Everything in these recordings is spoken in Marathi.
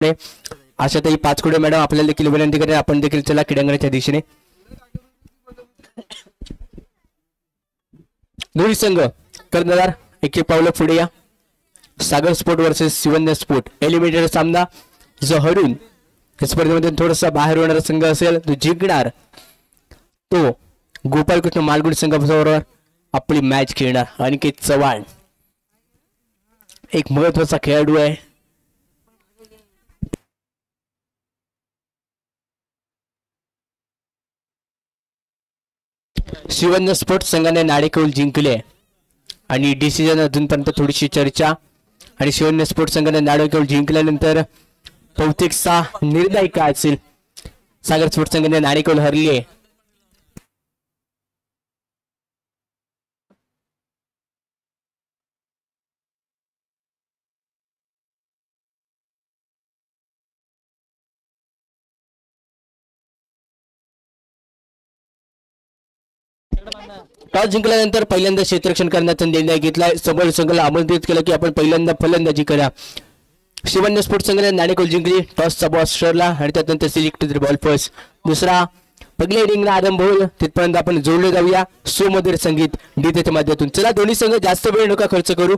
आशाताई पाचकुडे मॅडम आपल्याला देखील विनंती करेन आपण देखील चला क्रीडांगणाच्या दिशेने. दोन्ही संघ कर्णधार एक पावलं पुढे या. Sagar sport versus Shivanya sport eliminator सामना. जो हरून स्पर्धेमध्ये थोडासा बाहेर होणारा संघ असेल तो जिंकणार तो गोपालकृष्ण मालगुडी संघाबरोबर आपली मॅच खेळणार. अनिकेत चव्हाण एक महत्वाचा खेळाडू आहे. शिवन्य स्पोर्ट संघाने नाणेकौल जिंकले आणि डिसिजन अजूनपर्यंत थोडीशी चर्चा. आणि शिवन्य स्पोर्ट संघाने नाणेकौल जिंकल्यानंतर बहुतेकचा निर्णय काय असेल. सागर स्पोर्ट संघाने नाणेकौल हरले. टॉस जिंकल्यानंतर पहिल्यांदा क्षेत्ररक्षण करण्याचा निर्णय घेतलाय. समोर संघाला आमंत्रित केलं की आपण पहिल्यांदा फलंदाजी करा. शिवन्य स्पोर्ट संघाने नाणेकौल जिंकली. टॉसचा बॉस ठरला आणि त्यानंतर सिलेक्टेड बॉल फर्स्ट. दुसरा पहिल्या इनिंगला आरंभ होईल तिथपर्यंत आपण जोडले जाऊया सुमधुर संगीत डीजेच्या माध्यमातून. चला दोन्ही संघ जास्त वेळ नका खर्च करू.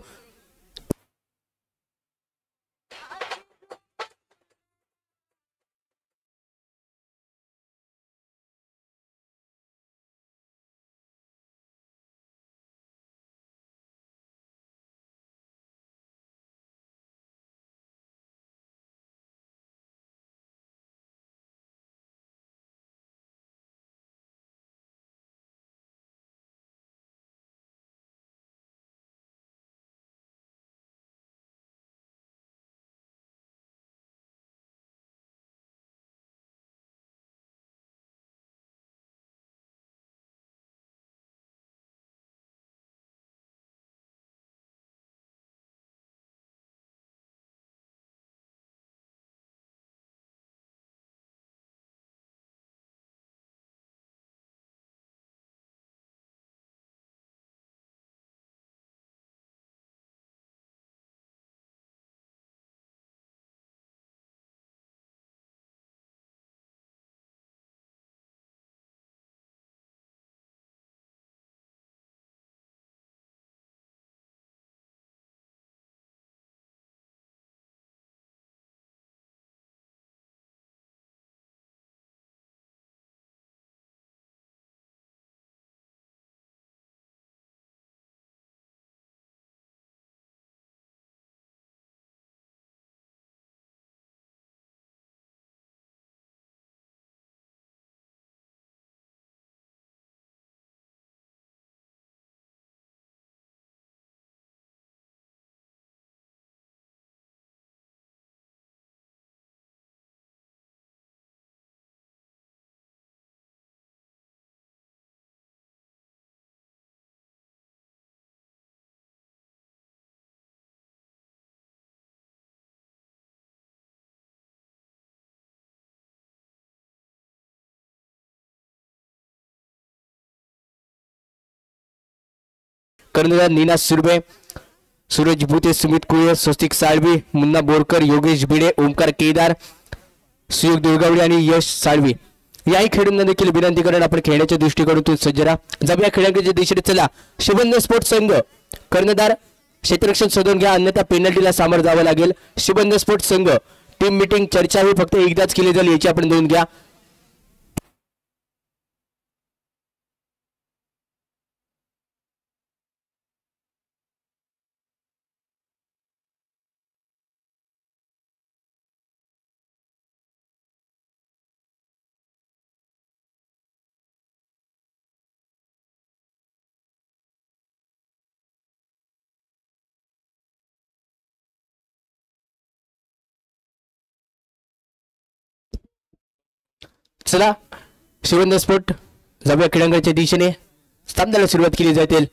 कर्णधार नीना सुरभे, सूरज भूते, सुमित कुळे, स्वस्तिक साळवी, मुन्ना बोरकर, योगेश भिडे, ओमकार केदार, सुयोग दुर्गावडी आणि यश साळवी याही खेळाडूंना देखील विनंती करून आपण खेळण्याच्या दृष्टिकोनातून सज्ज राहा. जाऊया खेळाच्या दिशेने चला. शिवन्य स्पोर्ट संघ कर्णधार क्षेत्ररक्षण शोधून घ्या अन्यथा पेनल्टीला सामोरं जावं लागेल. शिवन्य स्पोर्ट संघ टीम मीटिंग चर्चा ही फक्त एकदाच केली जाईल याची आपण नोंद घ्या. चला शिवन्य स्पोर्ट जाऊया क्रीडांगणाच्या दिशेने. सामन्याला सुरुवात केली जाते.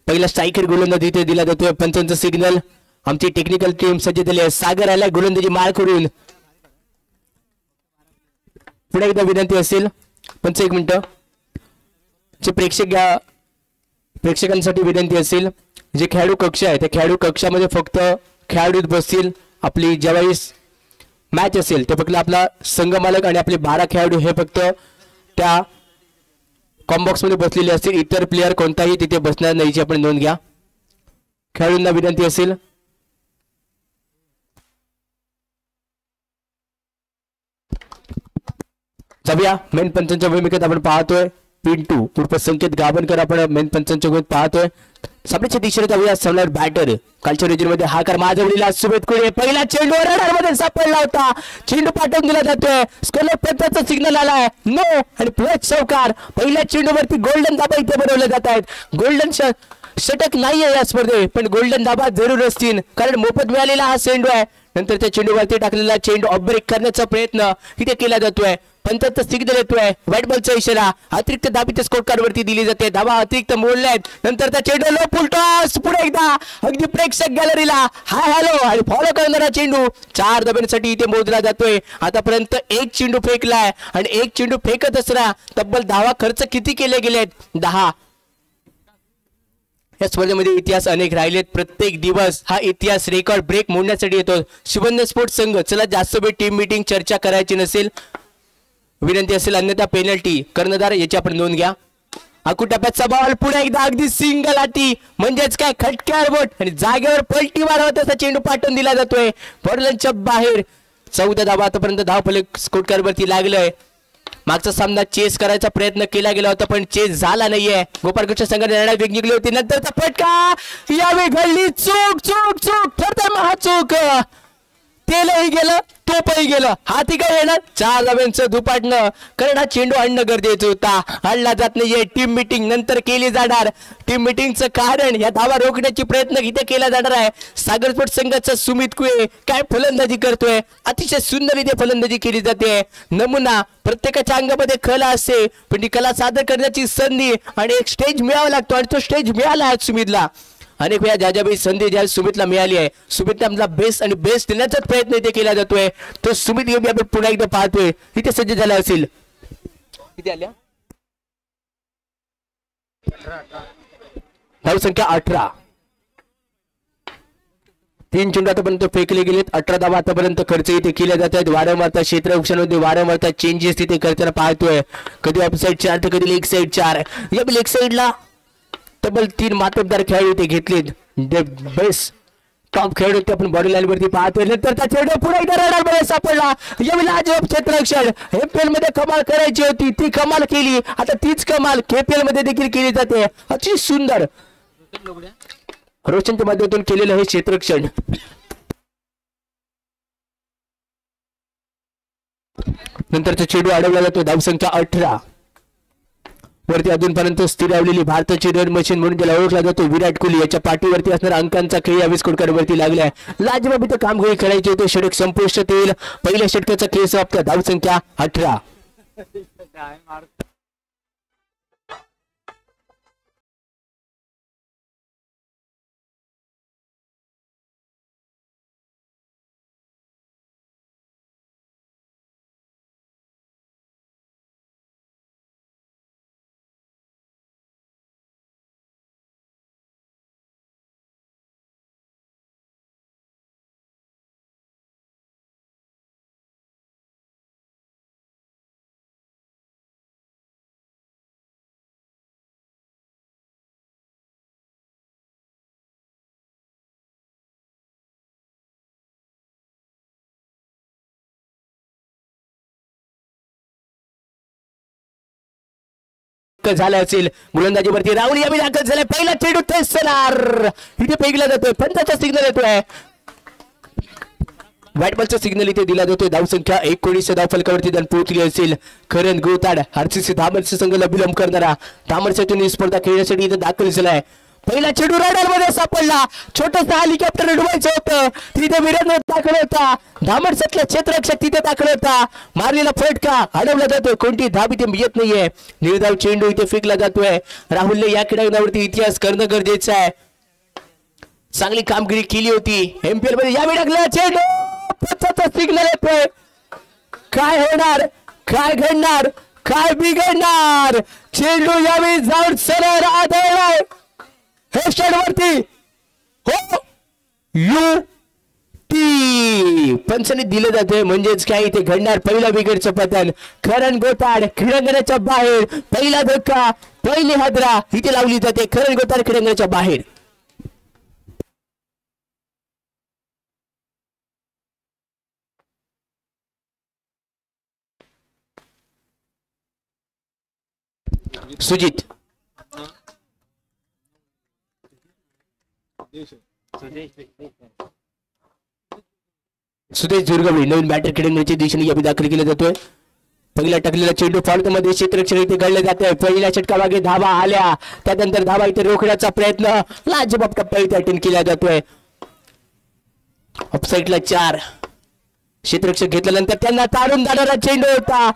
पहिला स्ट्रायकर गोलंदाज इथे दिला जातोय. पंचांचा सिग्नल. आमची टेक्निकल टीम सज्ज झाली आहे. सागर आला गोलंदाजी मार करून. पुन्हा एकदा विनंती असेल पंच एक मिनिट जे प्रेक्षकांसाठी विनंती असेल जे खेळाडू कक्ष आहे त्या खेळाडू कक्षामध्ये फक्त खेळाडूच बसतील. आपली ज्यावेळेस मॅच असेल ते फक्त आपला संघ मालक आणि आपले 12 खेळाडू हे फक्त त्या कॉम्बॉक्स मध्ये बसलेले असतील. इतर प्लेयर कोणताही तिथे बसणार नाही, आपण नोंद घ्या. खेळाडूंना विनंती असेल जाऊया मेन पंचांच्या भूमिकेत. आपण पाहतोय पिंटू उर्फ संकेत गाभणकर आपण मेन पंचांच्या भूमिकेत पाहतोय. सामन्याच्या दिशेने जाऊया. समोर बॅटर कालच्या रेजरमध्ये हा कर माझवलेला सुमित कुळे पहिला चेंडू रडारमध्ये सापडला होता. चेंडू पाठवून दिला जातोय. स्कोअर पंचाचा सिग्नल आलाय नो आणि प्लस चौकार. पहिल्या चेंडूवरती गोल्डन दाबा इथे बनवले जात आहेत. गोल्डन षटक नाहीये या स्पर्धेत पण गोल्डन दाबा जरूर असतील कारण मोफत मिळालेला हा चेंडू आहे. नंतर त्या चेंडूवरती टाकलेला चेंडू ऑफ ब्रेक करण्याचा प्रयत्न इथे केला जातोय. पंचाचा सिग्नल येतोय. व्हाईट बॉलचा इशारा. अतिरिक्त धाबी त्या स्कोर कार्ड वरती दिली जाते. धाबा अतिरिक्त मोडल्यात. नंतर त्या चेंडू लो फुल टॉस पुढे एकदा अगदी प्रेक्षक गॅलरीला हाय हॅलो आणि फॉलो करणारा चेंडू 4 धाब्यांसाठी इथे मोजला जातोय. आतापर्यंत एक चेंडू फेकलाय आणि एक चेंडू फेकत असताना तब्बल धावा खर्च किती केले गेलेत 10. या स्पर्धेमध्ये इतिहास अनेक राहिलेत. प्रत्येक दिवस हा इतिहास रेकॉर्ड ब्रेक मोडण्यासाठी येतो. शिवन्य स्पोर्ट्स संघ चला जास्त वेळ टीम मीटिंग चर्चा करायची नसेल विनंती असेल अन्यथा पेनल्टी कर्णधार याची आपण नोंद घ्या. अकुटप्याचा बॉल पुढे एकदा अगदी सिंगल अटी म्हणजेच काय खटक्यावर बोट आणि जागेवर पलटी मारवत असा चेंडू पाठवून दिला जातोय बॉर्डरच्या बाहेर. 14 धावा आतापर्यंत धावफलक स्कोर कार्ड वरती लागलंय. मागचा सामना चेस करायचा प्रयत्न केला गेला होता पण चेस झाला नाहीये. गोपाळकृष्ण संघाने निर्णय वेग निघली होती. नंतरचा फटका यावेळी घडली चूक चूक चूक ठरतर महाचूक. तेलही गेलं तोपही गेलं. हाती काय येणार 4 धाब्यांचं दुपाटणं कारण हा चेंडू आणणं गरजेचं होता. आणला जात नाहीये. टीम मीटिंग नंतर केली जाणार. टीम मीटिंगचं कारण या धावा रोखण्याची प्रयत्न इथे केला जाणार आहे. सागर स्पोर्ट्स संघाचा सुमित कुळे काय फलंदाजी करतोय. अतिशय सुंदर इथे फलंदाजी केली जाते. नमुना प्रत्येकाच्या अंगामध्ये कला असते पण ती कला सादर करण्याची संधी आणि एक स्टेज मिळावा लागतो आणि तो स्टेज मिळाला आहे सुमितला. अनेक वेळा ज्याही संधी ज्या सुमितला मिळाली आहे सुमितने आपला बेस्ट आणि बेस्ट देण्याचा प्रयत्न इथे केला जातोय. तो सुमित योगी आपण पुन्हा एकदा पाहतोय इथे सज्ज झाला असेल. किती आल्या धाव संख्या 18. 3 चेंडू आतापर्यंत फेकले गेलेत. 18 धावा आतापर्यंत खर्च इथे केले जात आहेत. वारंवार क्षेत्र औक्षणामध्ये वारंवार चेंजेस तिथे करताना पाहतोय. कधी ऑफसाईड 4 तर कधी लेग साईड 4. या लेग साईडला तब्बल 3 मातबदार खेळाडू ते घेतलेत. बेस्ट टॉप खेळाडू ते आपण बॉडी लाईन वरती पाहतोय. नंतर त्या चेंडू पुढे एकदा रडारमध्ये सापडला. यावेळी अजब क्षेत्ररक्षण एमपीएल मध्ये कमाल करायची होती ती कमाल केली. आता तीच कमाल केपीएल मध्ये देखील केली जाते. अति सुंदर रोशनच्या माध्यमातून केलेलं हे क्षेत्ररक्षण. नंतरचा चेंडू अडवला जातो. धावसंख्या 18. वरती अजूनपर्यंत स्थिर राहिलेली भारताची रन मशीन म्हणून ज्याला ओळखला जातो विराट कोहली याच्या पाठीवरती असणारा अंकांचा खेळ या स्कोर कार्ड वरती लागलाय. लाजवाब इथं कामगिरी करायची होते. षटक संपुष्टात येईल. पहिल्या षटकाचा खेळ समाप्त. धावसंख्या 18. झाला असेल. गोलंदाजीवरती राहुल यावेळी दाखल झालाय. पहिला चेंडू तेसणार इथे फेकला जातोय. पंचाचा सिग्नल येतोय. व्हाईट बॉलचा सिग्नल इथे दिला जातोय. धावसंख्या 19 धाव फलकावरती जण पोहोचली असेल. करण गोताड आरसीसी धामरचा संघाला विलंब करणारा धामरच्यातून ही स्पर्धा खेळण्यासाठी इथे दाखल झालाय. पहिला चेंडू रडारमध्ये सापडला. छोटसा हेलिकॉप्टर उडवायचं होतं तिथे वीरेंद्र दाखल होता. धामरच्यातला क्षेत्ररक्षक तिथे दाखल होता. मारलेला फटका अडवला जातोय. कोणती धाब इथे येत नाहीये. निर्धाव चेंडू इथे फेकला जातोय. राहुलने या खेळाडूवरती इतिहास करणं गरजेचं आहे. चांगली कामगिरी केली होती एमपीएल मध्ये. यावेळी टाकला चेंडू सिग्नल येतोय. काय होणार काय घडणार काय बिघडणार. चेंडू यावेळी जाऊन सरळ आदळलाय हे स्टँड वरती. हो यू वरती पंचने दिलं जातोय. म्हणजेच काय इथे घडणार पहिला विकेटचं पतन. करण गोताड क्रीडांगणाच्या बाहेर. पहिला धक्का, पहिली हादरा इथे लावली जाते. करण गोताड क्रीडांगणाच्या बाहेर. सुजित सुदेश दुर्गवडी नवीन बॅटर खेळण्याच्या दिशेने यावी दाखल केला जातोय. पहिला टाकलेला चेंडू फॉल्ट मध्ये क्षेत्ररक्षण इथे घडले जाते. पहिल्या षटका मागे धावा आल्या. त्यानंतर धावा इथे रोखण्याचा प्रयत्न लाजबाब टप्पा इथे अटेंड केला जातोय. ऑफसाईडला 4. क्षेत्ररक्षक घेतल्यानंतर त्यांना तारून जाणारा चेंडू होता.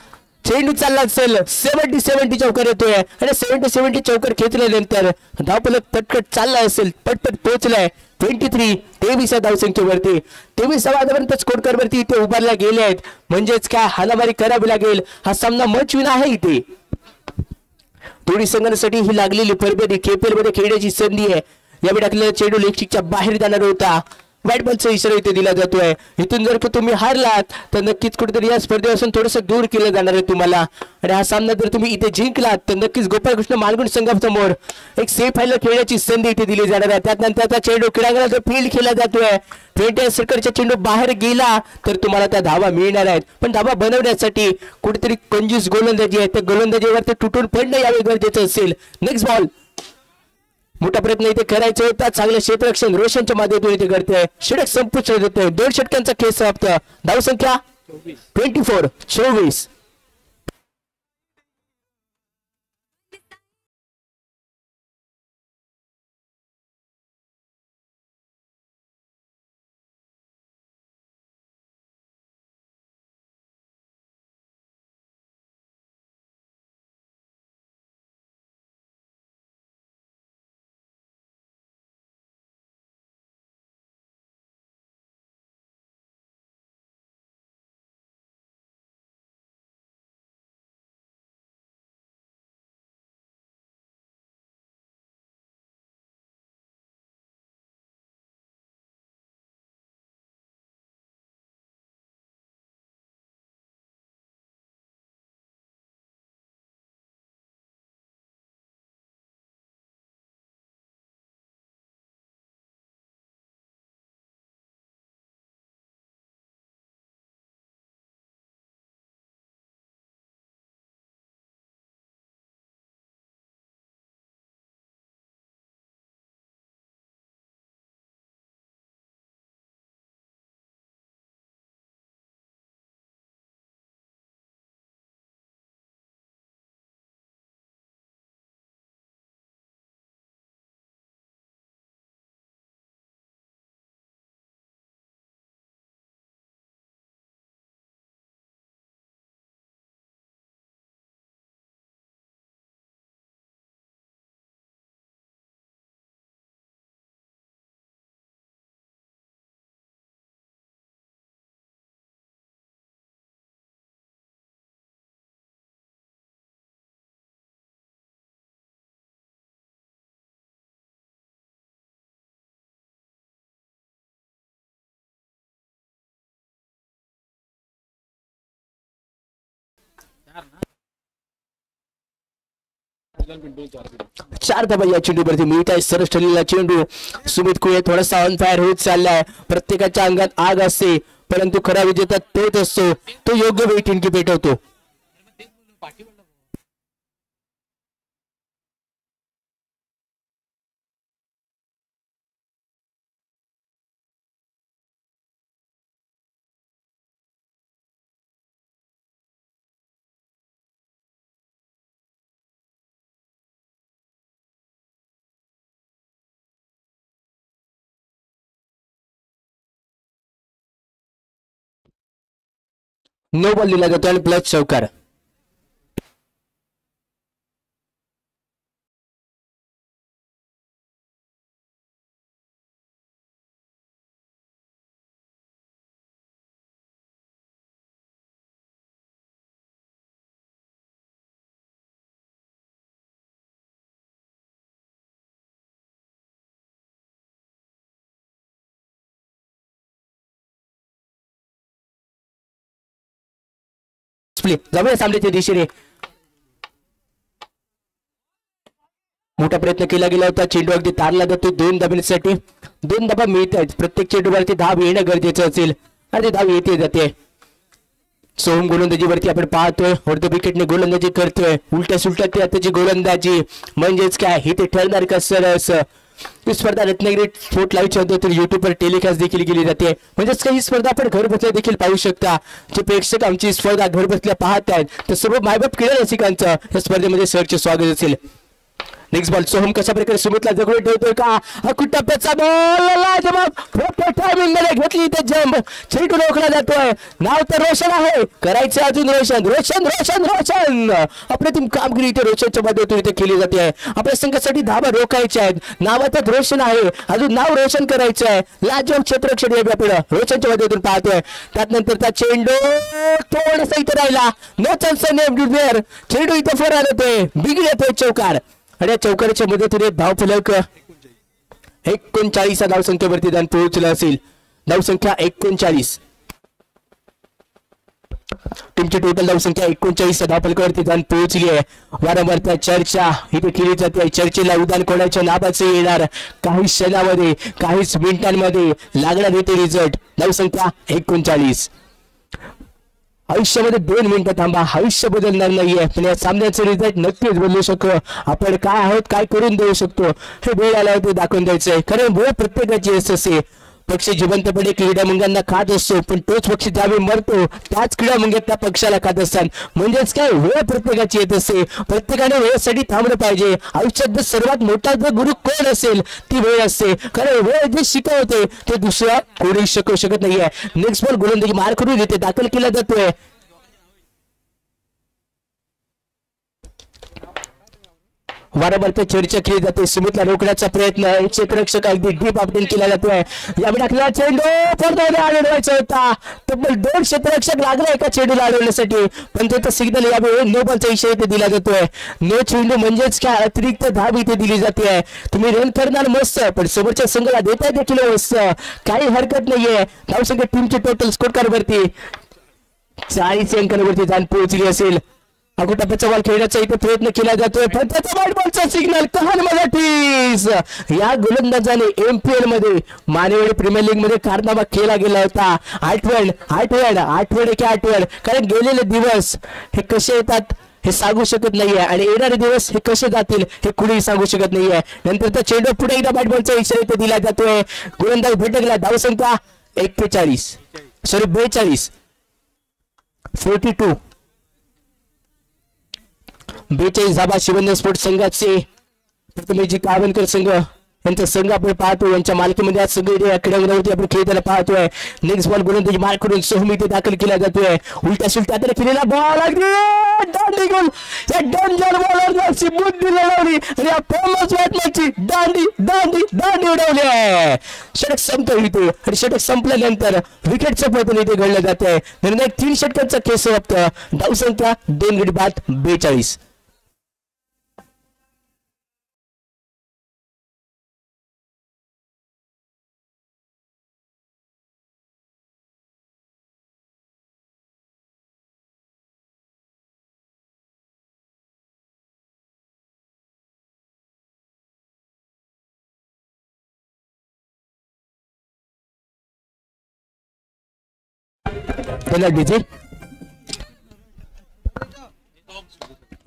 चेंडू चालला असेल 70 चौकार येतोय आणि 70 चौकार खेचल्यानंतर धावफलक पटपट चालला असेल. पटपट पोहोचलाय 23 धावसंख्येवरती. 23 धावांपर्यंत स्कोर वरती इथे उभारल्या गेले आहेत. म्हणजेच काय हाणामारी करावी लागेल. हा सामना मचविन आहे इथे. दोन्ही संघांसाठी ही लागलेली परबेरी केपीएल मध्ये खेळण्याची संधी आहे. यावेळी टाकलेला चेंडू लेगच्या बाहेर जाणार होता. बॅट बॉलचा इशारा इथे दिला जातोय. इथून जर का तुम्ही हारलात तर नक्कीच कुठेतरी या स्पर्धेपासून थोडंसं दूर केलं जाणार आहे तुम्हाला. आणि हा सामना जर तुम्ही इथे जिंकलात तर नक्कीच गोपाळकृष्ण मालगुण संघासमोर एक सेमी फायनल खेळण्याची संधी इथे दिली जाणार आहे. त्यानंतरचा चेंडू क्रीडांगणात फील्ड खेळला जातोय. 20 सर्कलचा चेंडू बाहेर गेला तर तुम्हाला त्या धावा मिळणार आहेत. पण धावा बनवण्यासाठी कुठेतरी कंजूस गोलंदाजी आहे. त्या गोलंदाजीवर ते तुटून पडणं यावे गरजेचं असेल. Next ball. मोठा प्रयत्न इथे करायचा होता. चांगलं क्षेत्ररक्षण रोशनच्या माध्यमातून इथे घडतंय. षटक संपुष्टात येतोय. 2 षटकांचा खेळ समाप्त. धावसंख्या 24. चार धावा या चेंडूवरती मिळत आहे. सरस ठरलेला चेंडू. सुमित कुळे थोडासा ऑन फायर होत चाललाय. प्रत्येकाच्या अंगात आग असते परंतु खरा विजेता तोच असतो. तो योग्य वेळी ठिणगी पेटवतो. नो बॉल दिला जातो आणि प्लस चौकार. प्ले जाऊया सामन्याच्या दिशेने. मोठा प्रयत्न केला गेला होता. चेंडू अगदी तारला जातो 2 धाबांसाठी. 2 धाबा मिळत आहेत. प्रत्येक चेंडूवरती धाव येणं गरजेचं असेल आणि धाव येते जाते. सोहम गोलंदाजीवरती आपण पाहतोय. अर्ध विकेटने गोलंदाजी करतोय. उलट्या सुलट्या त्याची गोलंदाजी म्हणजेच काय हे ते ठरणार कसं. ही स्पर्धा रत्नागिरी स्पोर्ट लाईव्हच्या तर युट्यूबवर टेलिकास्ट देखील केली जाते. म्हणजेच काही स्पर्धा आपण घर बसल्या देखील पाहू शकता. जे प्रेक्षक आमची स्पर्धा घर बसल्या पाहत आहेत तर सर्व मायबाप क्रीडा रसिकांचं या स्पर्धेमध्ये सहर्ष स्वागत असेल. नेक्स्ट बॉल सोहम कशा प्रकारे सुमितला जगडून ठेवतोय का. टप्प्याचा बॉल टायमिंग मध्ये घेतली इथे जंप. चेंडू रोखला जातोय. नाव तर रोशन आहे. करायचं अजून रोशन रोशन रोशन रोशन. अप्रतिम कामगिरी इथे रोशनच्या माध्यमातून इथे केली जाते. आपल्या संघासाठी धावा रोखायच्या आहेत. नावातच रोशन आहे. अजून नाव रोशन करायचं आहे. लाजवाब क्षेत्ररक्षण आपण रोशनच्या माध्यमातून पाहतोय. त्यानंतरचा चेंडू थोडासा इथे राहिला. नो चान्स नेम चेंडू इथे फोर आला. बिघडतोय चौकार आणि या चौकाराच्या मदतीने धावफलक 39 धावसंख्येवरती जाऊन पोहोचला असेल. धावसंख्या 39. टीमची टोटल धावसंख्या 39 धावफलकावरती जाऊन पोहोचली आहे. वारंवार त्या चर्चा इथे केली जाते. चर्चेला उदान कोणाच्या नावाचे येणार. काही क्षणामध्ये काहीच मिनिटांमध्ये लागणार इथे रिझल्ट. धावसंख्या 39. आयुष्यामध्ये 2 मिनिटं थांबा. आयुष्य बदलणार नाहीये पण या सामन्याचे रिझल्ट नक्कीच बदलू शकतो. आपण काय आहोत काय करून देऊ शकतो हे वेळ आल्यावर ते दाखवून द्यायचंय. कारण वेळ प्रत्येकाची असते. पक्ष जिवंतपणे क्रीडा मंगांना खात असतो पण तोच पक्ष ज्यावेळी मरतो त्याच क्रीडा मंगात त्या पक्षाला खात असतात. म्हणजेच काय वेळ प्रत्येकाची येत असते. प्रत्येकाने वेळेसाठी थांबलं पाहिजे. आयुष्यात सर्वात मोठा जर गुरु कोण असेल ती वेळ असते. कारण वेळ जे शिकवते ते दुसरा कोणी शिकवू शकत नाहीये. नेक्स्ट बॉल गोलंदाजी मार करून येते. दाखल केला जातोय. वारंवार चर्चा केली जाते. सुमितला रोखण्याचा प्रयत्न. क्षेत्ररक्षक अगदी डीप अपडेट केला जातोय. यावेळी टाकलेला चेंडू पडद्यावर अडवायचा होता. तब्बल 2 क्षेत्ररक्षक लागले एका चेंडूला अडवण्यासाठी पण त्याचा सिग्नल यावेळी नो बॉलचा इशारा इथे दिला जातोय. नो चेंडू म्हणजेच काय अतिरिक्त धाव इथे दिली जाते. तुम्ही रन करणार मस्त पण समोरच्या संघाला देताय देखील मस्त. काही हरकत नाहीये. धावसंख्या टीमची टोटल स्कोर कार्ड वरती 40 अंकांवरती जाऊन पोहोचली असेल. टप्प्याचा बॉल खेळण्याचा इथे प्रयत्न केला जातोय पण त्याचा व्हाईट बॉलचा सिग्नल कहान मराठीज. या गोलंदाजाने MPL मध्ये मानेवाडी प्रीमियर लीग मध्ये कारनामा केला गेला होता. आठवण कारण गेलेले दिवस हे कसे येतात हे सांगू शकत नाहीये आणि येणारे दिवस हे कसे जातील हे कुणीही सांगू शकत नाहीये. नंतरचा चेंडू पुढे एकदा व्हाईट बॉलचा इशारा इथे दिला जातोय. गोलंदाज भटकला. धावसंख्या 42. 42 धाबा शिवंदर स्पोर्ट्स संघाचे प्रथमेशजी कावनकर संघ यांचा संघ आपण पाहतो. यांच्या मालकीमध्ये आज संघ क्रीडांगणावरती आपण खेळताना पाहतोय. नेक्स्ट बॉल गोलंदाजी मार करून सोहम इथे दाखल केला जातोय. उलट्या सुलट्या केलेला बॉल अगदी दांडी गोल. या डेंजर बॉलरची बुद्धी लढवली आणि या फेमस बॅट्समॅनची दांडी उडवली आहे. षटक संपतो इथे आणि षटक संपल्यानंतर विकेटचं पतन इथे घडलं जात आहे. निर्णायक 3 षटकांचा खेळ समाप्त. धावसंख्या 2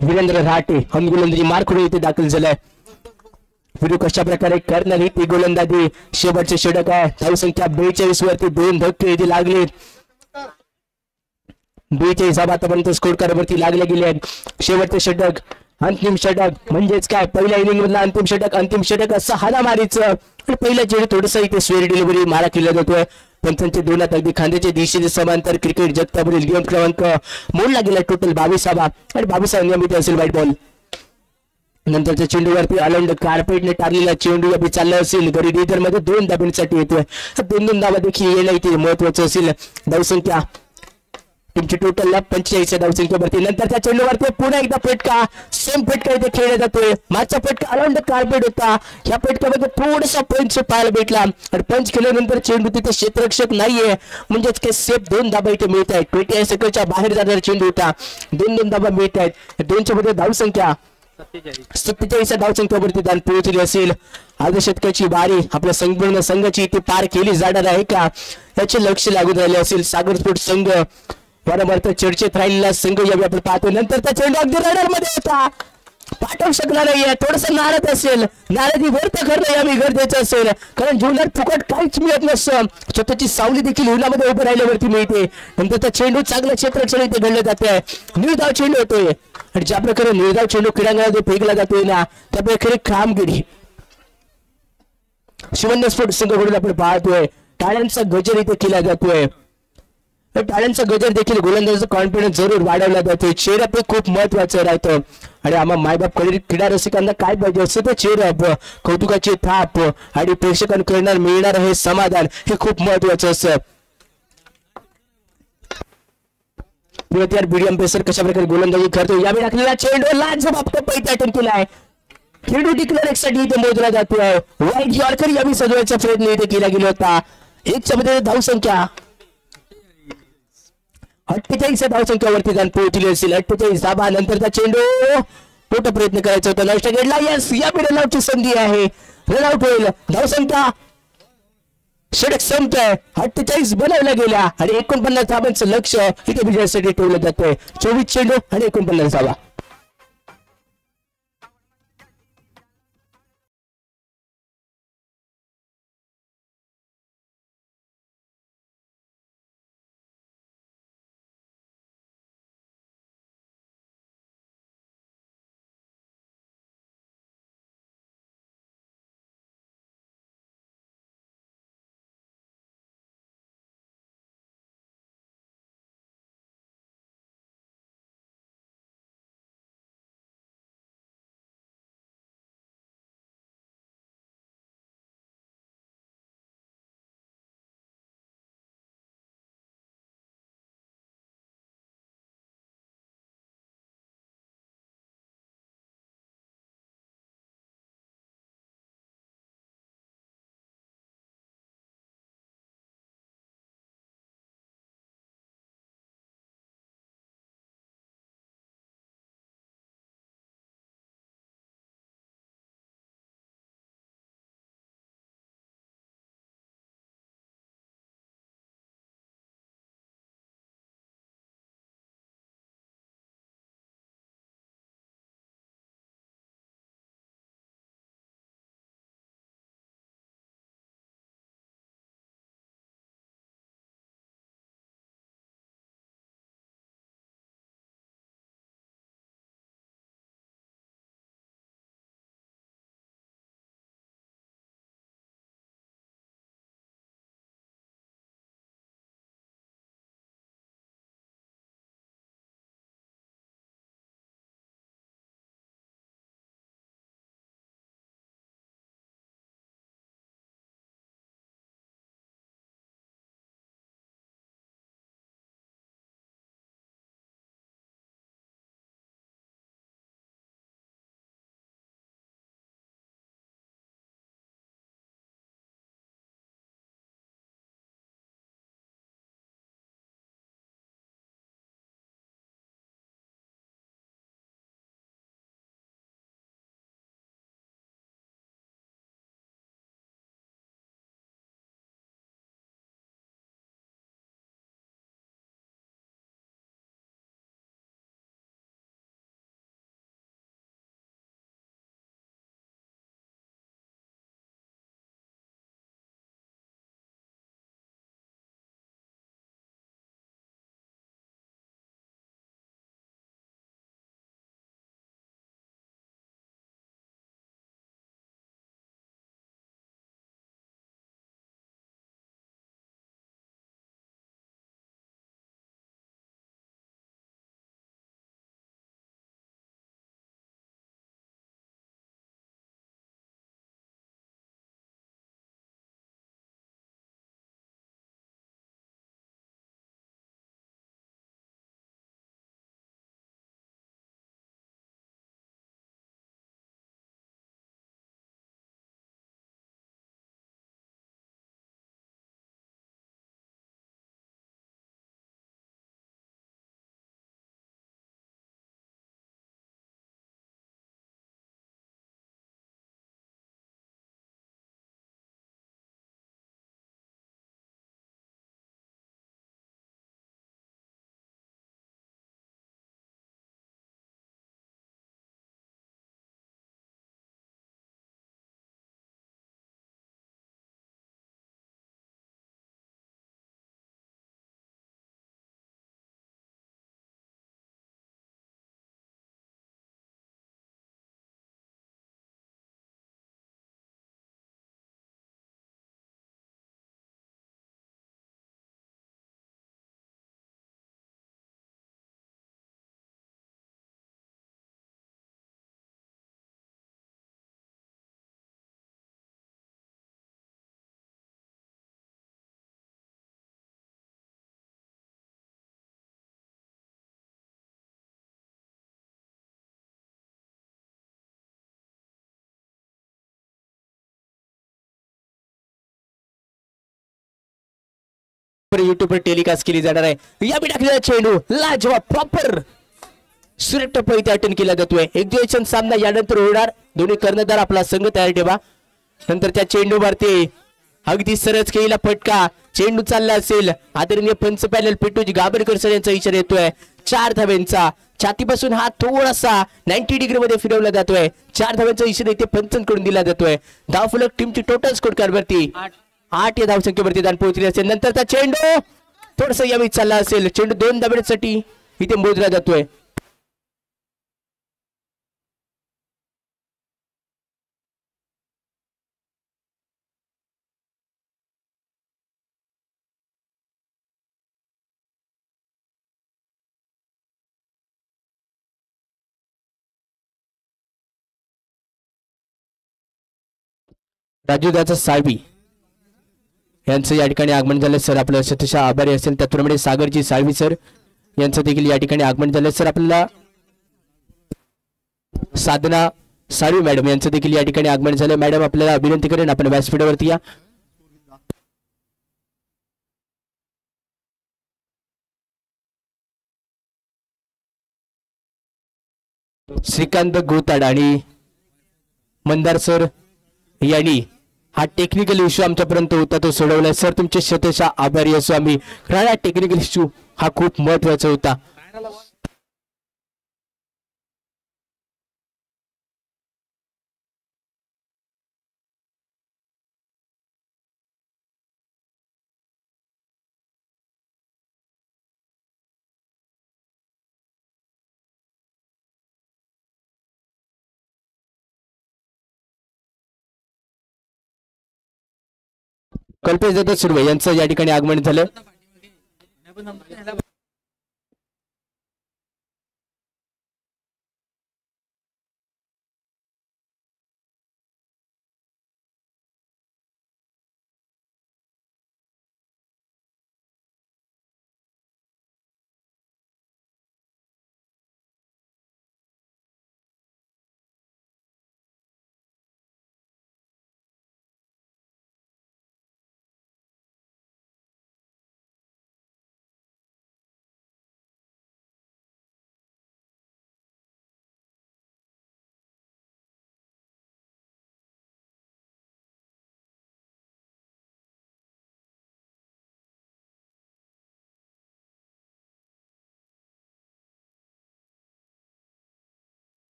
वीरेंद्र राठे हम गोलंदाजी मार करून इथे दाखल झालाय. व्हिडिओ कशा प्रकारे करणार ही ती गोलंदाजी. शेवटचे षटक आहे. धावसंख्या 42 वरती 2 धक्के इथे लागले. 42 आतापर्यंत स्कोर कार्डवरती लागले गेले आहेत. शेवटचे षटक अंतिम षटक म्हणजेच काय पहिल्या इनिंग मधला अंतिम षटक असं हाणामारीचं. पहिल्या चेंडू थोडस इथे स्वेअर डिलिव्हरी मारा केला जातोय. पंचांचे 2 अगदी खांद्याच्या दिशेने समांतर क्रिकेट जगतावरील गेम क्रमांक मोडला गेला. टोटल 22 आणि 22 नियमित असेल व्हाईट बॉल. नंतरच्या चेंडूवरती अलंड कार्पेटने टारलेला चेंडू अभि चालला असेल. गडी डिझर मध्ये 2 धाब्यांसाठी येतोय. 2 धाबा देखील येणं इथे महत्वाचं असेल. धावसंख्या टीमची टोटल 45 धावसंख्येवरती. नंतरच्या चेंडूवरती पुन्हा एकदा फटका, सेम फटका इथे खेळला जातोय. मागचा फटका अराउंड कार्पेट होता, ह्या फटक्यामध्ये थोडासा पंच पाहायला भेटला आणि पंच केल्यानंतर चेंडू तिथे क्षेत्ररक्षक नाहीये, म्हणजेच काही सेफ 2 धाबा इथे मिळत आहेत. 28 सेकंडच्या बाहेर जाणारा चेंडू होता, 2 धाबा मिळत आहेत. 2च्या मध्ये धावसंख्या 47 धावसंख्येवरती दान पोहोचली असेल. अर्ध्या शतकाची बारी आपल्या संपूर्ण संघाची इथे पार केली जाणार आहे का, याचे लक्ष लागून राहिले असेल. सागर स्पोर्ट्स संघ वारंवार चर्चेत राहिलेला संघ यावेळी आपण पाहतो. नंतरचा चेंडू अगदी रडर मध्ये होता, पाठवू शकला नाहीये, थोडस नाराज असेल. नाराजी व्यक्त करणं यावेळी गरजेचं असेल, कारण जीवनात फुकट काहीच मिळत नसतं. स्वतःची सावली देखील उन्हामध्ये उभं राहिल्यावरती मिळते. नंतरचा चेंडू चांगलं क्षेत्ररक्षण इथे घडलं जात आहे. निर्धाव चेंडू होतोय आणि ज्या प्रकारे निर्धाव चेंडू क्रीडांगणामध्ये फेकला जातोय ना, त्या प्रकारे कामगिरी शिवन्य स्पोर्ट्स संघाकडून आपण पाहतोय. टाळ्यांचा गजर इथे केला जातोय. टाळ्यांचा गजर देखील गोलंदाजाचा कॉन्फिडन्स जरूर वाढवला जातोय. चेअरअप हे खूप महत्वाचं राहतं आणि आम्हा मायबाप क्रीडा रसिकांना काय पाहिजे असतं तर चेअरअप, कौतुकाची थाप आणि प्रेक्षकांकडून मिळणार हे समाधान हे खूप महत्वाचं असतं. बीडीएम पेसर कशा प्रकारे गोलंदाजी करतो. यावेळी टाकलेला चेंडू लाजबाब पैठा टंकीला आहे. खेळू डिक्लेअर साठी इथे मोजला जातोय. वाईट यॉर्कर यावेळी सजवायचा प्रयत्न इथे केला गेला होता. 1च्या मध्ये धावसंख्या 48 धावसंख्यावरती जाऊन पोहोचली असेल. 48 धाबा. नंतरचा चेंडू मोठा प्रयत्न करायचा होता, नष्ट गेला. यस, या रनआउटची संधी आहे, रनआउट होईल. धावसंख्या षटक संपतोय. 48 बनवल्या गेल्या आणि 49 धाबांचं लक्ष इथे विजयासाठी ठेवलं जातोय. 24 चेंडू आणि 49 धाबा. युट्यूबवर टेलिकास्ट केली जाणार आहे। या टाकलेला चेंडू लाजवाब प्रॉपर सुरेख टप्पा इथे अटेंड केला जातोय। एक्झिबिशन सामना यानंतर होणार। दोन्ही कर्णधार आपला संघ तयार ठेवा। नंतर त्या चेंडूवरती अगदी सरस केलेला फटका चेंडू चालला असेल। आदरणीय पंच पॅनल पिट्टूजी गाभरकर सर यांचा इशारा येतोय 4 धावांचा। छातीपासून हात थोडासा 90 डिग्री मध्ये फिरवला जातोय। 4 धावांचा इशारा इथे पंचांकडून दिला जातोय। धावफलक टीमची टोटल स्कोर कार्डवरती 8 या धावसंख्येवरती दान पोहोचली असेल। नंतरचा चेंडू थोडासा यावेळी चालला असेल। चेंडू 2 धावांसाठी इथे मोजला जातोय। राजूदाचा साळवी यांचं या ठिकाणी आगमन झालं सर, आपलं अतिशय आभारी असेल। त्याचप्रमाणे सागरजी साळवी सर यांचं देखील या ठिकाणी आगमन झालं सर। आपल्याला साधना साळवी मॅडम यांचं देखील या ठिकाणी आगमन झालं। मॅडम आपल्याला विनंती करेन आपण व्यासपीठावरती या। श्रीकांत गोताड आणि मंदार सर यांनी हा टेक्निकल इश्यू आमच्यापर्यंत होता तो सोडवलाय सर, तुमचे शतशः आभारी असो आम्ही। कारण हा टेक्निकल इश्यू हा खूप महत्वाचा होता। कल्पेश दादा सुर्वे यांचं या ठिकाणी आगमन झालं।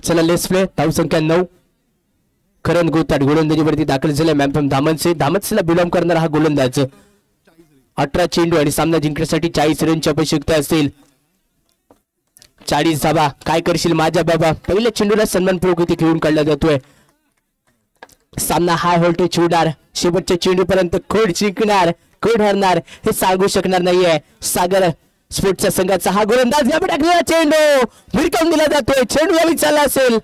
चला लेट्स प्ले। धाव संख्या 9 करण गोताड गोलंदाजीवरती दाखल झाले। मॅम धामणसेला बिलॉंग करणारा हा गोलंदाज 18 चेंडू आणि सामना जिंकण्यासाठी 40 रनची आवश्यकता असेल। 40 धावा काय करशील माझ्या बाबा। पहिल्या चेंडूला सन्मानपूर्वक इथे खेळून काढला जातोय। सामना हाय व्होल्टेज होणार। शेवटच्या चेंडूपर्यंत कोण जिंकणार कोण हरणार हे सांगू शकणार नाहीये। सागर स्पोर्ट्सच्या संघाचा हा गोलंदाज या टाकलेला चेंडू भिरकावून दिला जातोय। चेंडू यावी चालला असेल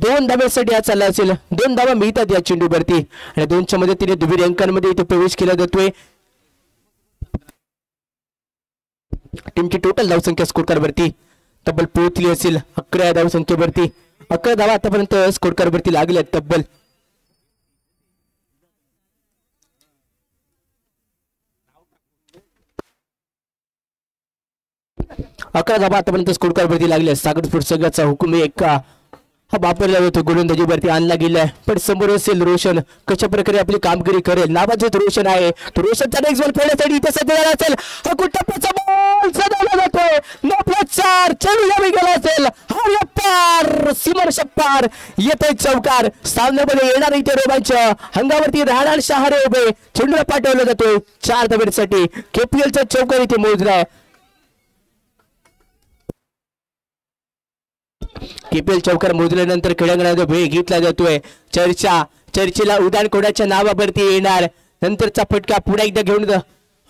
2 धाब्यासाठी हा चालला असेल। 2 धावा मिळतात या चेंडूवरती आणि 2च्या मदतीने दुहेरी अंकांमध्ये इथे प्रवेश केला जातोय। टीमची टोटल धावसंख्या स्कोर कार्डवरती तब्बल पोहोचली असेल 11 धावसंख्येवरती। 11 धावा आतापर्यंत स्कोर कार्डवरती लागल्या तब्बल। अकरा धावा आतापर्यंत स्कोर कार्डवरती लागल्या। सागर स्पोर्ट्स संघाचा हुकूम एक हा वापरला जातो गोलंदाजीवरती आणला गेलाय। पण समोर असेल रोशन कशा प्रकारे आपली कामगिरी करेल। नावाचं रोशन आहे तो रोशनचा नेक्स्ट बॉल खेळण्यासाठी इथे सध्या असेल। हा कुठ्टप्पाचा बॉल सजवला जातोय 9+4 चेंडू यावी गेला असेल। हा पार सीमारेषा पार येतोय चौकार। सामन्यामध्ये येणार इथे रोमांच अंगावरती राहणार शहारे उभे। चेंडूला पाठवला जातोय 4 धाब्यांसाठी। केपीएलचा चौकार इथे मोजलाय। केपीएल चौकार मोजल्यानंतर खेळांगणामध्ये वेग घेतला जातोय। चर्चेला उदान कोणाच्या नावावरती येणार। नंतरचा फटका पुन्हा एकदा घेऊन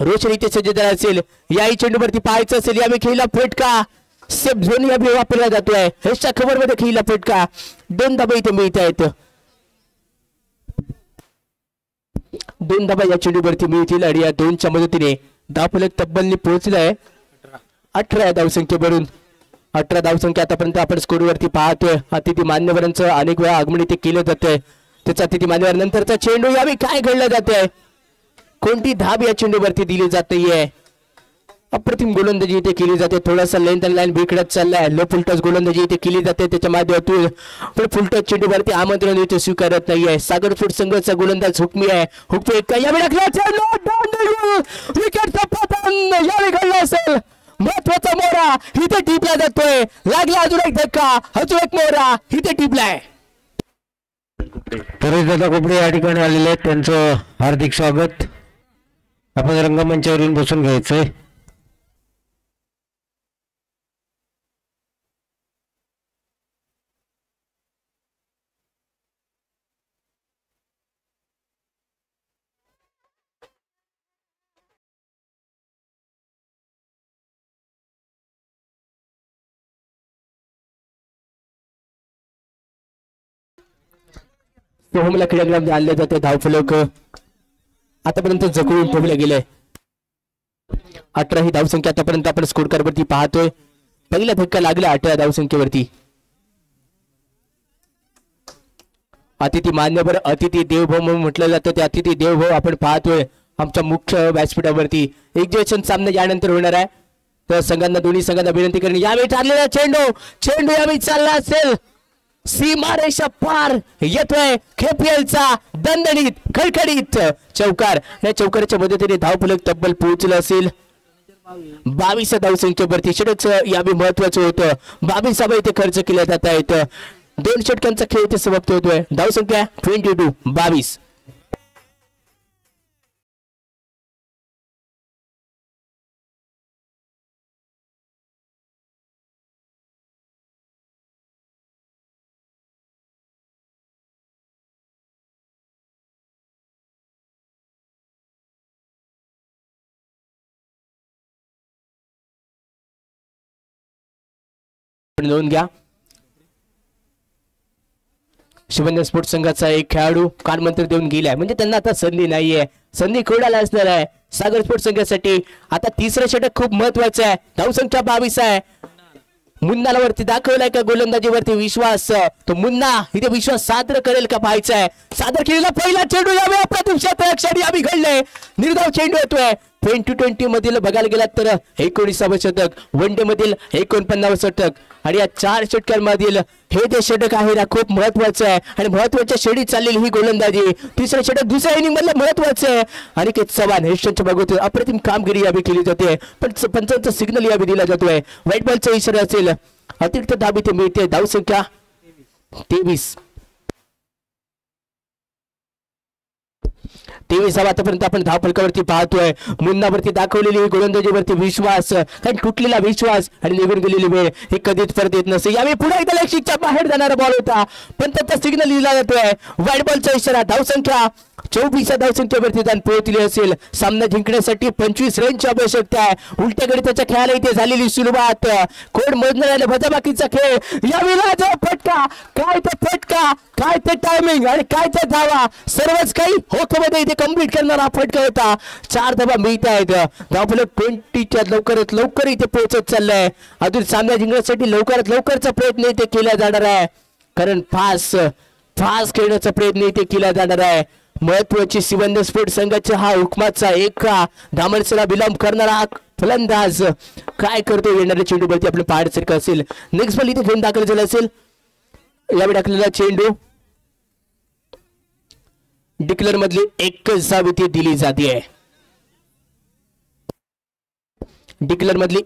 रोशन इथे सज्ज झाला असेल. याही चेंडूवरती पाहायचं असेल. यावेळी खेळला फटका सेफ झोन यावेळी वापरला जातोय. ह्याच्या खबर मध्ये खेळला फटका. 2 धाबा इथे मिळत आहेत. 2 धाबा या चेंडूवरती मिळतील आणि या 2च्या मदतीने धावफलक तब्बलनी पोहोचलाय 18 धावसंख्येवरून. 18 धावसंख्या आतापर्यंत आपण स्कोरवरती पाहतोय. अतिथी मान्यवरांचं अनेक वेळा आगमन इथे केलं जातंय. त्याचा अतिथी मान्यवर नंतरचा चेंडू यावेळी काय घडलं जातंय. कोणती धाब या चेंडूवरती दिली जात नाहीये. अप्रतिम गोलंदाजी इथे केली जाते. थोडासा लेंथ लाईन बिघडत चाललाय. लो फुलटॉस गोलंदाजी इथे केली जाते त्याच्या माध्यमातून. पण फुलटॉस चेंडूवरती आमंत्रण इथे स्वीकारत नाहीये. सागर फूड संघाचा गोलंदाज हुकमी आहे. हुकमी एक विकेटचा पतन यावेळी घडला असेल. महत्वाचा मोहरा इथे टिपला जातोय. लागला अजून एक धक्का. अजून एक मोहरा इथे टिपलाय. दादा कोपडे या ठिकाणी आलेले आहेत. त्यांचं हार्दिक स्वागत. आपण रंगमंचावरून बसून घ्यायचंय. सोहमला क्रीडांगणामध्ये आणले जाते. धावफलक आतापर्यंत जखळून ठेवले गेले. 18 ही धावसंख्या आतापर्यंत आपण स्कोर कार्डवरती पाहतोय. पहिला धक्का लागला 18 धावसंख्येवरती. अतिथी मान्यवर अतिथी देवभाऊ म्हणून म्हटलं जातं. ते अतिथी देवभाऊ आपण पाहतोय आमच्या मुख्य व्यासपीठावरती. एक्झिबिशन सामना यानंतर होणार आहे. तर संघांना दोन्ही संघांना विनंती करणे. यावेळी ठरलेला चेंडू यावेळी चालला असेल. सीमारेषा पार येतोय. KPLचा दणदणीत खडखडीत चौकार. या चौकाराच्या मदतीने धावफलक तब्बल पोहोचलं असेल 22 धावसंख्येवरती. षटक यावेळी महत्वाचं होतं. 22 इथे खर्च केल्या जात आहेत. 2 षटकांचा खेळ इथे समाप्त होतोय. धावसंख्या 22. नोंद घ्या. शिवन्य स्पोर्ट्स संघाचा एक खेळाडू कानमंत्र देऊन गेलाय. म्हणजे त्यांना आता संधी नाहीये. संधी कोणाला असणार आहे सागर स्पोर्ट्स संघासाठी. आता तिसरं षटक खूप महत्वाचं आहे. धावसंख्या 22 आहे. मुन्नाला वरती दाखवलाय का गोलंदाजीवरती विश्वास. तो मुन्ना इथे विश्वास सादर करेल का पाहायचं आहे. सादर केलेला पहिला चेंडू यावेळी अप्रतिम क्षणी यावेळी घडलंय. निर्धाव चेंडू येतोय. 2020 मधील बघायला गेलात तर 19वे षटक. वन डे मधील 49वे षटक आणि या 4 षटकांमधील हे जे षटक आहे ना खूप महत्वाचं आहे. आणि महत्वाच्या शेडी चाललेली ही गोलंदाजी. तिसरं षटक दुसऱ्या इनिंग मधलं महत्वाचं आहे. अनिकेत चव्हाण हेस्टनच्या बाजूने अप्रतिम कामगिरी यावेळी केली जाते. पण पंचांचा सिग्नल यावेळी दिला जातोय. व्हाईट बॉलचा इशारा असेल. अतिरिक्त धाब इथे मिळते. धावसंख्या 23. 23 आतापर्यंत आपण धावफलकावरती पाहतोय. मुन्नावरती दाखवलेली गोलंदाजीवरती विश्वास. कारण तुटलेला विश्वास आणि निघून गेलेली वेळ ही कधीच परत येत नसते. यावेळी पुन्हा एकदा लेगशिकच्या बाहेर जाणारा बॉल होता. पण त्याचा सिग्नल दिला जातोय. व्हाईट बॉलचा इशारा. धावसंख्या 24 धावसंख्येवरती जाऊन पोहोचली असेल. सामना जिंकण्यासाठी 25 रनची आवश्यकता आहे. उलट्या गणिताच्या खेळाला इथे झालेली सुरुवात. कोण मोजणाऱ्या वजाबाकीचा खेळ. यावेळी जो फटका काय तो फटका काय ते टायमिंग आणि काय ते धावा सर्वच काही होकमध्ये इथे कंप्लीट करणारा फटका होता. 4 धावा मिळत आहेत. धावफलक 20च्या लवकरात लवकर इथे पोहोचत चाललाय. अजून सामना जिंकण्यासाठी लवकरात लवकरचा प्रयत्न इथे केला जाणार आहे. कारण फास्ट खेळण्याचा प्रयत्न इथे केला जाणार आहे. महत्वाची शिवन्य स्पोर्ट्स संघाच्या हा हुकमाचा एका धामणसला विलंब करणारा फलंदाज काय करतो येणाऱ्या चेंडूवरती आपलं पाहायसारखं असेल. नेक्स्ट बॉल इथे घेऊन दाखल झाला असेल. यावेळी टाकलेला चेंडू डिक्लेअर मधली एकच धाव इथे दिली जाते. डिक्लेअर मधली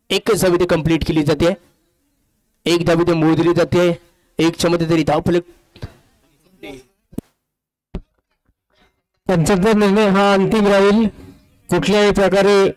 एकच धाव इथे कंप्लीट केली जाते. एक धाव इथे मोजली जाते. एक मध्ये तरी धावफलक. त्यांचा निर्णय हा अंतिम राहील. कुठल्याही प्रकारे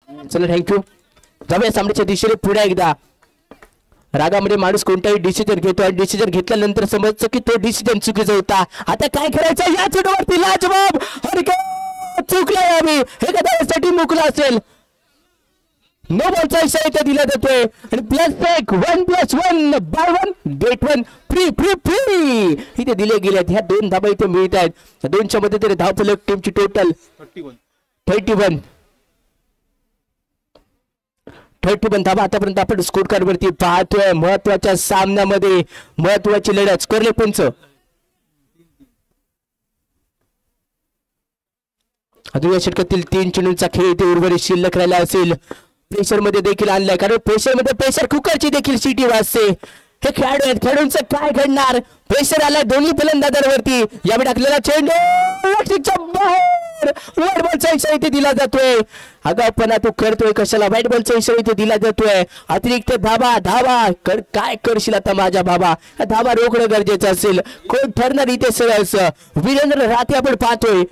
चला थँक्यू. जाऊया सामन्याच्या दिशेने पुढे एकदा. रागामध्ये माणूस कोणताही डिसिजन घेतो आणि डिसिजन घेतल्यानंतर समजतं की तो डिसिजन चुकीचा होता. आता काय करायचं या चेंडूवरती लाजवाब आणि चुकलाय आम्ही. हे कदासाठी मुकला असेल. नो बॉलचा इशारा इथे दिला जातोय आणि +1 1+1 by 1 get 1 free free free इथे दिले गेलेत. ह्या 2 धाबा इथे मिळत आहेत. 2च्या मध्ये तरी धावफलक टीमची टोटल 31 धाबा आतापर्यंत आपण स्कोर कार्ड वरती पाहतोय. महत्वाच्या सामन्यामध्ये महत्वाची लढत. स्कोरले पंच अजून षटकातील 3 चेंडूंचा खेळ इथे उर्वरित शिल्लक राहिला असेल. प्रेशर मध्ये देखील आणलाय कारण प्रेशर कुकरची देखील शिटी वाजते. हे खेळाडू आहेत. खेळाडूंचं काय घडणार. प्रेशर आलाय दोन्ही फलंदाजांवरती. यावेळी टाकलेला चेंडू बाहेर. वाईट बॉलचा इशारा इथे दिला जातोय. आगाऊपणा तू करतोय कशाला. वाईट बॉलचा इशारा इथे दिला जातोय. अतिरिक्त धाबा काय करशील आता माझ्या बाबा. धाबा रोखणं गरजेचं असेल. कोण ठरणार इथे सरळ. वीरेंद्र राठी आपण पाहतोय.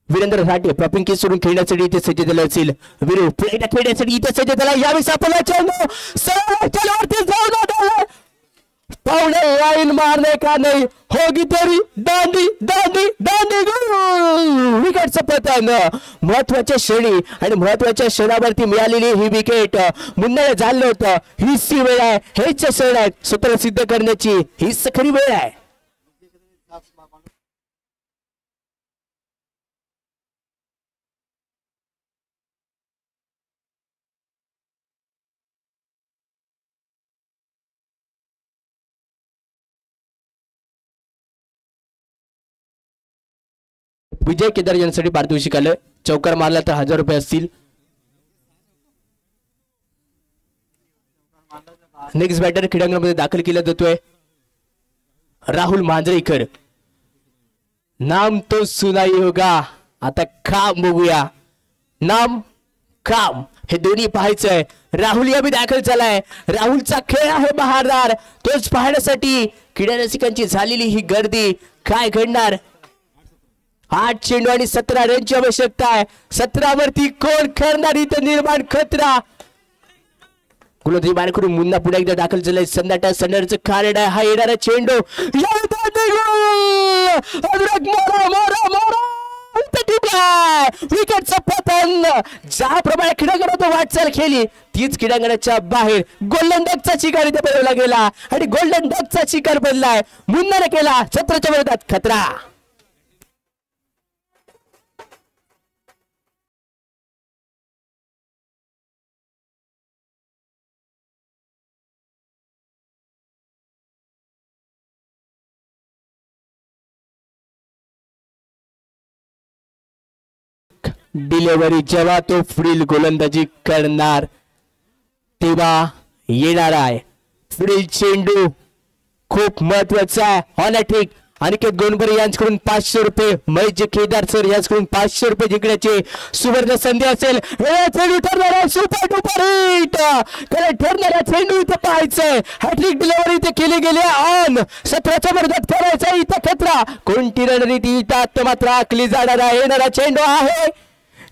वीरेंद्र राठी प्रॉपिंग केस सोडून खेळण्यासाठी इथे सज्ज झाला असेल. वीरू पुढे खेळण्यासाठी इथे सज्ज झाला. यावेळी सापडला चेंडू सरळ जाऊन पावणे लाईन मारणे का नाही. होगी तरी दांडी दांडी दांडी विकेटचं पतन. महत्वाच्या क्षणी आणि महत्वाच्या क्षणावरती मिळालेली ही विकेट. मुन्नाने झालं होतं. हीच ती वेळ आहे. हेच क्षण आहेत स्वतःला सिद्ध करण्याची. हीच खरी वेळ आहे. विजय केदार यांसाठी पारितोषिक आलं. चौकार मारला तर 1000 रुपये असतील. नेक्स्ट बॅटर क्रीडांगणामध्ये दाखल केला जातोय राहुल मांजरेकर. नाम तो सुनाई होगा. आता काम बघूया. नाम काम हे दोन्ही पाहायचंय. राहुल यावी दाखल झालाय. राहुलचा खेळ आहे बहारदार. तोच पाहण्यासाठी क्रीडा रसिकांची झालेली ही गर्दी. काय घडणार. 8 चेंडू आणि 17 रनची आवश्यकता आहे. 17 वरती कोण करणार इथे निर्माण खतरा. गुलाबी बार करून मुन्ना पुढे एकदा दाखल झालाय. संदाटा सनरचं कारण आहे. हा येणारा चेंडू विकेटचं पतन. ज्याप्रमाणे क्रीडांगणात वाटचाल केली तीच क्रीडांगणाच्या बाहेर गोल्डन डकचा शिकार इथे बनवला गेला आणि गोल्डन डकचा शिकार बनलाय. मुन्नाने केला 17च्या विरोधात खतरा. डिलिव्हरी जेव्हा तो पुढील गोलंदाजी करणार तेव्हा येणार आहे. पुढील चेंडू खूप महत्वाचा आहे. ऑनॅटिक अनिकेत गोंडबरे यांच्याकडून 500 रुपये. महेश केदार सर यांच्याकडून 500 रुपये जिंकण्याची सुवर्ण संधी असेल. चेंडू ठरणारा सुपर डुपर हिट. कारण ठरणारा चेंडू इथे पाहायचंय. हॅट्रिक डिलिव्हरी इथे केली गेली ऑन. 17च्या विरोधात करायचा इथे खतरा. कोणती रणनीती इथं मात्र आखली जाणार आहे. येणारा चेंडू आहे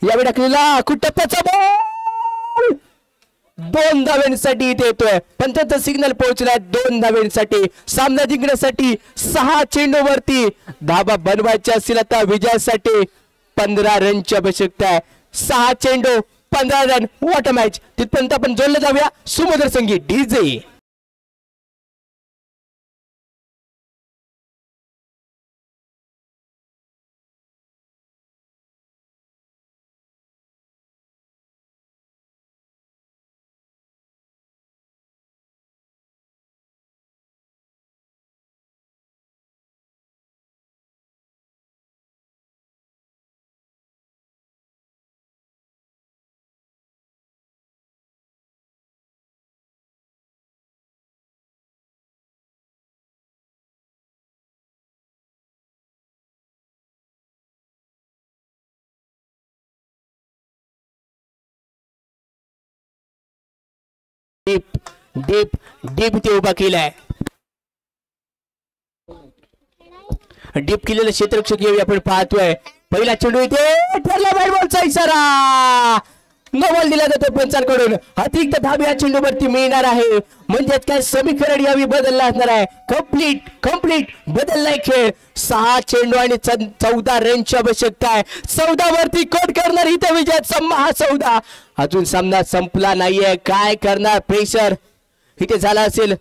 यावेळी टाकलेला कुटप्प्याचा बॉल. 2 धाव्यांसाठी इथे येतोय. पंचांचा सिग्नल पोहोचलाय 2 धाव्यांसाठी. सामना जिंकण्यासाठी 6 चेंडूवरती धाबा बनवायच्या असतील आता विजयासाठी 15 रनची आवश्यकता आहे. 6 चेंडू 15 रन. What a match. तिथपर्यंत आपण जोडलं जाऊया सुमधुर संगीत डीजे. डीप ते उभा केलाय. डीप केलेलं क्षेत्ररक्षक यावेळी आपण पाहतोय. पहिला चेंडू इथे ठरला, बॅट बॉलचा इशारा, नो बॉल दिला जातो पंचांकडून. अतिरिक्त धाब या चेंडूवरती मिळणार आहे, म्हणजेच काय समीकरण यावी बदलला असणार आहे. कंप्लीट बदललाय खेळ. 6 चेंडू आणि 14 रनची आवश्यकता आहे. 14 वरती कोट करणार इथे विजयाचा महा 14. अजून सामना संपला नाहीये, काय करणार, प्रेशर इथे झाला असेल.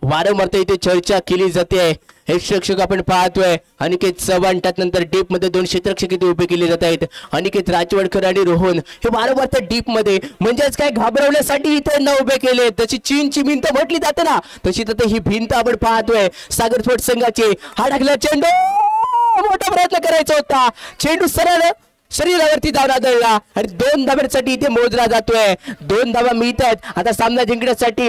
वारंवार इथे चर्चा केली जाते. क्षेत्ररक्षक आपण पाहतोय अनिकेत चव्हाण, त्यानंतर डीप मध्ये 2 क्षेत्ररक्षक इथे उभे केले जात आहेत. अनिकेत राजवडकर आणि रोहन हे वारंवार त्या डीप मध्ये, म्हणजेच काय घाबरवण्यासाठी इथे न उभे केले. तशी चीनची भिंत म्हटली जाते ना, तशी तर ही भिंत आपण पाहतोय सागर स्पोर्ट्स संघाची. हा टाकला चेंडू, मोठा प्रयत्न करायचा होता, चेंडू सरळ शरीरावरती जाऊन आदळला आणि 2 धाब्यांसाठी इथे मोजला जातोय. 2 धाबा मिळत आहेत. आता सामना जिंकण्यासाठी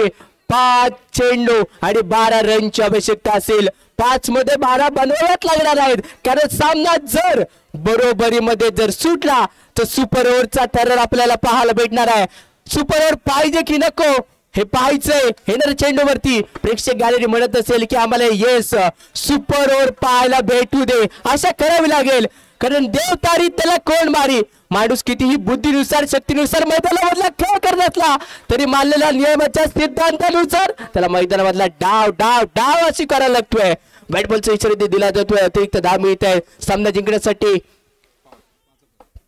5 चेंडू आणि 12 रनची आवश्यकता असेल. 5 मध्ये 12 बनवाव्याच लागणार आहेत, कारण सामना जर बरोबरीमध्ये जर सुटला तर सुपर ओव्हरचा थरार आपल्याला पाहायला भेटणार आहे. सुपर ओव्हर पाहिजे की नको हे पाहायचंय. येणार चेंडूवरती प्रेक्षक गॅलरी म्हणत असेल की आम्हाला येस सुपर ओव्हर पाहायला भेटू दे, आशा करावी लागेल, कारण देव तारी त्याला कोण मारी. माणूस कितीही बुद्धीनुसार शक्तीनुसार मैदानामधला खेळ करत असला तरी मानलेल्या नियमाच्या सिद्धांतानुसार त्याला मैदानामधला डाव अशी करायला लागतोय. बॅट बॉलचा इशारा दिला जातोय. अतिरिक्त धाव मिळत आहे. सामना जिंकण्यासाठी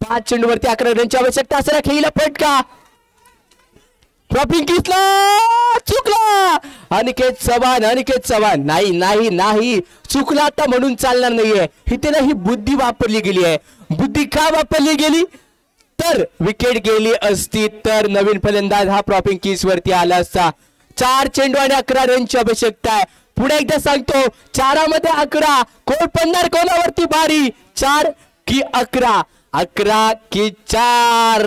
5 चेंडूवरती 11 रनची आवश्यकता असणारा खेळीला फटका, ड्रॉपिंग किसला, चुकला. अनिकेत चव्हाण नाही चुकला आता म्हणून चालणार नाहीये. इथे ना ही बुद्धी वापरली गेली आहे. बुद्धी का वापरली गेली तर विकेट गेली असती तर नवीन फलंदाज हा ड्रॉपिंग किस वरती आला असता. 4 चेंडू आणि 11 रनची आवश्यकता आहे. पुढे एकदा सांगतो, 4 मध्ये 11, कोण पडणार कोणावरती भारी, 4 की 11, 11 की 4,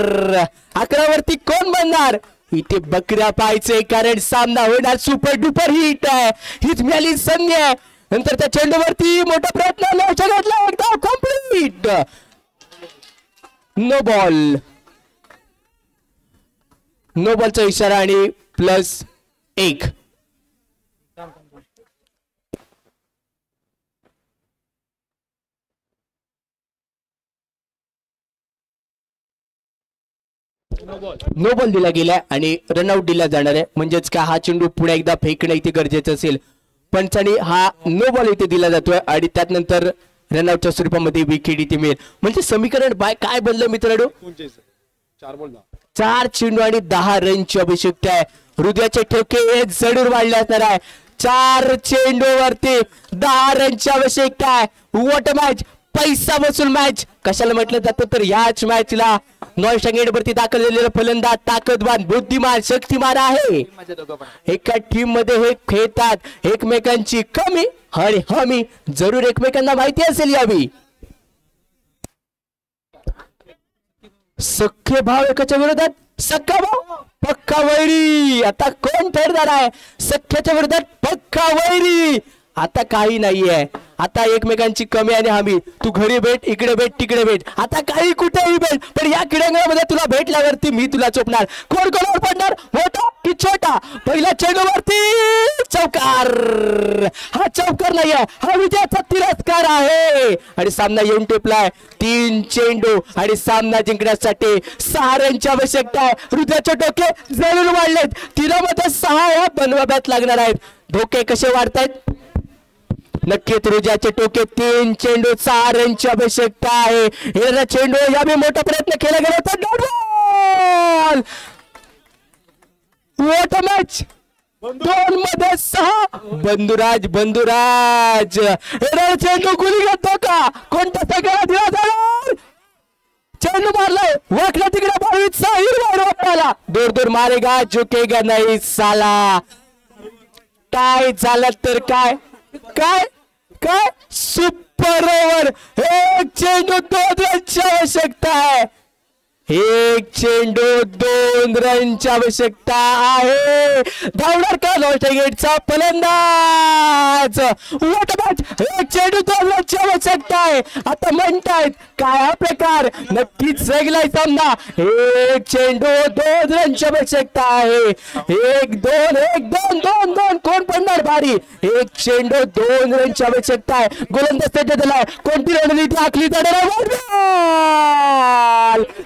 11 वरती कोण बनणार. इथे बकऱ्या पाहायचे, कारण सामना होणार सुपर डुपर हिट आहे. हीच मिळाली संधी आहे. नंतर त्या चेंडूवरती मोठा प्रयत्न, लक्ष घातला, एकदा कंप्लीट, नो बॉलचा इशारा आणि +1. नो बॉल दिला गेलाय आणि रनआउट दिला जाणार आहे. म्हणजेच का हा चेंडू पुढे एकदा फेकणं इथे गरजेचं असेल. पंचांनी हा नो बॉल इथे दिला जातोय आणि त्यानंतर रनआउटच्या स्वरूपामध्ये विकेट इथे मिळेल. म्हणजे समीकरण काय बनलं मित्रांनो, 4 चेंडू आणि 10 रनची आवश्यकता आहे. हृदयाचे ठोके जरूर वाढले असणार आहे. 4 चेंडूवरती 10 रनची आवश्यकता आहे. व्हॉट मॅच, पैसा वसूल मॅच कशाला म्हटलं जातं तर याच मॅचला नॉन स्ट्राइक वरती दाखल झालेला फलंदाज ताकदवान, बुद्धिमान, शक्तिमान आहे. एका टीम मध्ये हे खेळतात. एकमेकांची कमी आणि हमी जरूर एकमेकांना माहिती असेल यावी. सख्खे भाव एकाच्या विरोधात सक्का भाव, पक्का वैरी. आता कोण ठरणार आहे सख्याच्या विरोधात पक्का वैरी. आता काही नाहीये. आता एकमेकांची कमी आणि हमी. तू घरी भेट, इकडे भेट, तिकडे भेट, आता काही कुठेही भेट, पण या क्रीडांगणामध्ये तुला भेटल्यावरती मी तुला चोपणार. कोण कोणावर पडणार, मोठा की छोटा. पहिल्या चेंडूवरती चौकार. हा चौकार नाहीये, हा विजयाचा तिरस्कार आहे आणि सामना येऊन टेपलाय. 3 चेंडू आणि सामना जिंकण्यासाठी 6 रनची आवश्यकता आहे. हृदयाचे डोके जरूर वाढलेत. तिरामध्ये 6 बनवाव्यात लागणार आहेत. धोके कसे वाढतायत नक्कीच. हृदयाचे टोके 3 चेंडू 6 रनची आवश्यकता आहे. येणारा चेंडू यावेळी मोठा प्रयत्न केला गेला होता. Dot ball, what a match. 2 मध्ये 6, बंधुराज येणारा चेंडू गुली घेतो का, कोणत्या सगळ्या दिला जाणार. चेंडू मारलाय, वाकला तिकडे 22 हिरवा दूर मारेगा, झुकेगा नाही साला. काय झालं तर काय सुपर ओव्हर. 1 चेंडू 2 रनची आवश्यकता आहे. एक चेंडू 2 रनची आवश्यकता आहे. धावणार का गेटचा फलंदाज. What about? एक चेंडू 2 रनची आवश्यकता आहे. आता म्हणतायत काय हा प्रकार, नक्कीच जगलाय सामना. एक चेंडू 2 रनची आवश्यकता आहे. 1-2 कोण पडणार भारी. एक चेंडू 2 रनची आवश्यकता आहे. गोलंदाज सज्ज झालाय. कोणती रणनीती आखली जाणार आहे.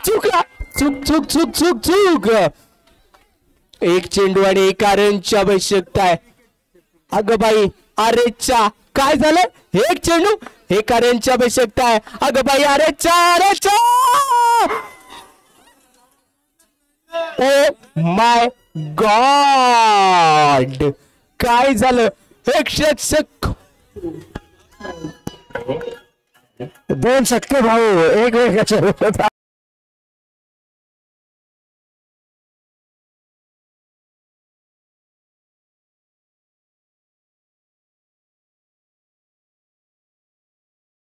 चुकला. चूक. एक चेंडू आणि 1 रनची आवश्यकता आहे. अगं बाई, अरेच्या काय झालं. एक चेंडू 1 रनची आवश्यकता आहे. अगं बाई, अरेच्या. ओ माय गॉड, काय झालं. एक षटक. 2 शतके भाऊ एक